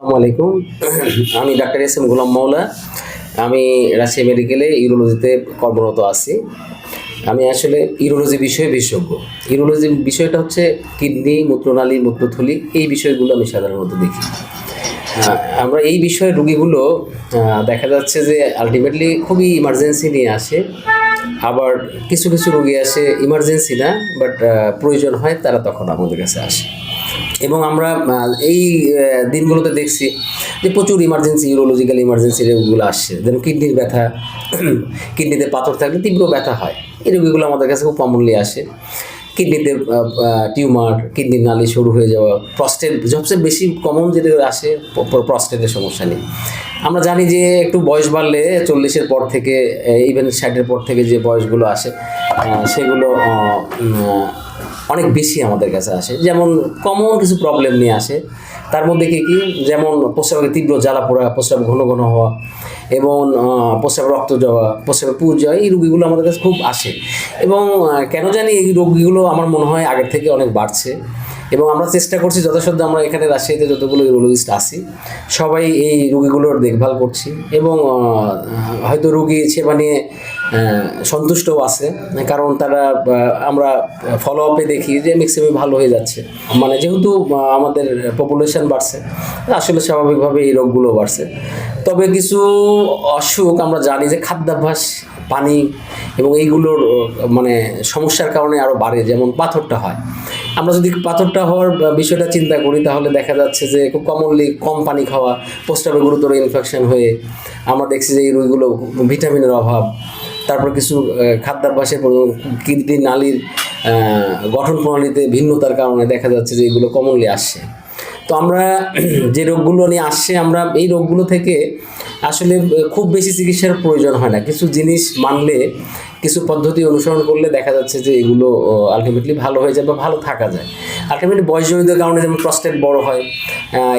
আসসালামু আলাইকুম। আমি ডাক্তার এস এম গোলাম মাওলা। আমি রাজশাহী মেডিকেলে ইউরোলজিতে কর্মরত আছি। আমি আসলে ইউরোলজি বিষয়ে বিশেষজ্ঞ। ইউরোলজি বিষয়টা হচ্ছে কিডনি, মূত্রনালী, মূত্রথলি, এই বিষয়গুলো আমি সাধারণত দেখি। আমরা এই বিষয়ে রুগীগুলো দেখা যাচ্ছে যে আলটিমেটলি খুবই ইমার্জেন্সি নিয়ে আসে। আবার কিছু কিছু রোগী আসে ইমার্জেন্সি না, বাট প্রয়োজন হয় তারা তখন আমাদের কাছে আসে। এবং আমরা এই দিনগুলোতে দেখছি যে প্রচুর ইমার্জেন্সি, ইউরোলজিক্যাল ইমার্জেন্সি রোগগুলো আসছে, যেমন কিডনির ব্যথা, কিডনিতে পাথর থাকলে তীব্র ব্যথা হয়, এই রোগীগুলো আমাদের কাছে খুব কমনলি আসে। কিডনিতে টিউমার, কিডনির নালী সরু হয়ে যাওয়া, প্রস্টেট সবচেয়ে বেশি কমন যেটা আসে, প্রস্টেটের সমস্যা নেই। আমরা জানি যে একটু বয়স বাড়লে 40-এর পর থেকে, ইভেন 60-এর পর থেকে যে বয়সগুলো আসে সেগুলো অনেক বেশি আমাদের কাছে আসে। যেমন কমন কিছু প্রবলেম নিয়ে আসে, তার মধ্যে কি কি, যেমন প্রস্রাবে তীব্র জ্বালা পোড়া, প্রস্রাব ঘন ঘন হওয়া, এবং প্রস্রাবে রক্ত যাওয়া, প্রস্রাবে পুজ যাওয়া, এই রোগীগুলো আমাদের কাছে খুব আসে। এবং কেন জানি এই রোগীগুলো আমার মনে হয় আগের থেকে অনেক বাড়ছে। এবং আমরা চেষ্টা করছি যথাসাধ্য, আমরা এখানে রাজশাহীতে যতগুলো ইউরোলজিস্ট আছি সবাই এই রোগীগুলোর দেখভাল করছি, এবং হয়তো রোগী সেবা নিয়ে সন্তুষ্টও আছে, কারণ তারা আমরা ফলো আপে দেখি যে ম্যাক্সিমাম ভালো হয়ে যাচ্ছে। মানে যেহেতু আমাদের পপুলেশন বাড়ছে, আসলে স্বাভাবিকভাবে এই রোগগুলো বাড়ছে। তবে কিছু অসুখ আমরা জানি যে খাদ্যাভ্যাস, পানি এবং এইগুলোর মানে সমস্যার কারণে আরও বাড়ে, যেমন পাথরটা হয়। আমরা যদি পাথরটা হওয়ার বিষয়টা চিন্তা করি, তাহলে দেখা যাচ্ছে যে খুব কমনলি কম পানি খাওয়া, প্রস্রাবে গুরুতর ইনফেকশন হয়ে আমরা দেখছি যে এই রোগগুলো ভিটামিনের অভাব, তারপর কিছু খাদ্যাভ্যাসের কিডনি নালীর গঠন প্রণালীতে ভিন্নতার কারণে দেখা যাচ্ছে যে এগুলো কমনলি আসছে। তো আমরা যে রোগগুলো নিয়ে আসছে, আমরা এই রোগগুলো থেকে আসলে খুব বেশি চিকিৎসার প্রয়োজন হয় না। কিছু জিনিস মানলে, কিছু পদ্ধতি অনুসরণ করলে দেখা যাচ্ছে যে এগুলো আলটিমেটলি ভালো হয়ে যায় বা ভালো থাকা যায়। আলটিমেটলি বয়সজনিত কারণে যেমন প্রস্টেট বড় হয়,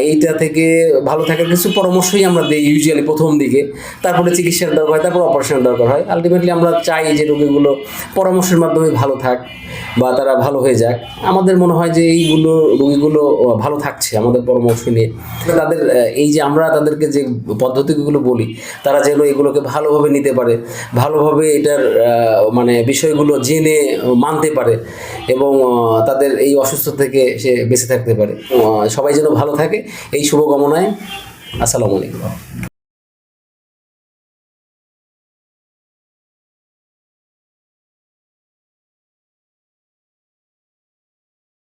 এইটা থেকে ভালো থাকার কিছু পরামর্শই আমরা দিই ইউজুয়ালি প্রথম দিকে। তারপরে চিকিৎসার দরকার হয়, তারপর অপারেশনের দরকার হয়। আলটিমেটলি আমরা চাই যে রোগীগুলো পরামর্শের মাধ্যমে ভালো থাক বা তারা ভালো হয়ে যাক। আমাদের মনে হয় যে এইগুলো রোগীগুলো ভালো থাকছে আমাদের পরামর্শ নিয়ে। তাদের এই যে আমরা তাদেরকে যে পদ্ধতিগুলো বলি, তারা যেন এগুলোকে ভালোভাবে নিতে পারে, ভালোভাবে এটার মানে বিষয়গুলো জেনে মানতে পারে, এবং তাদের এই অসুস্থ থেকে সে বেঁচে থাকতে পারে। সবাই যেন ভালো থাকে, এই শুভকামনায়। আসসালামু আলাইকুম।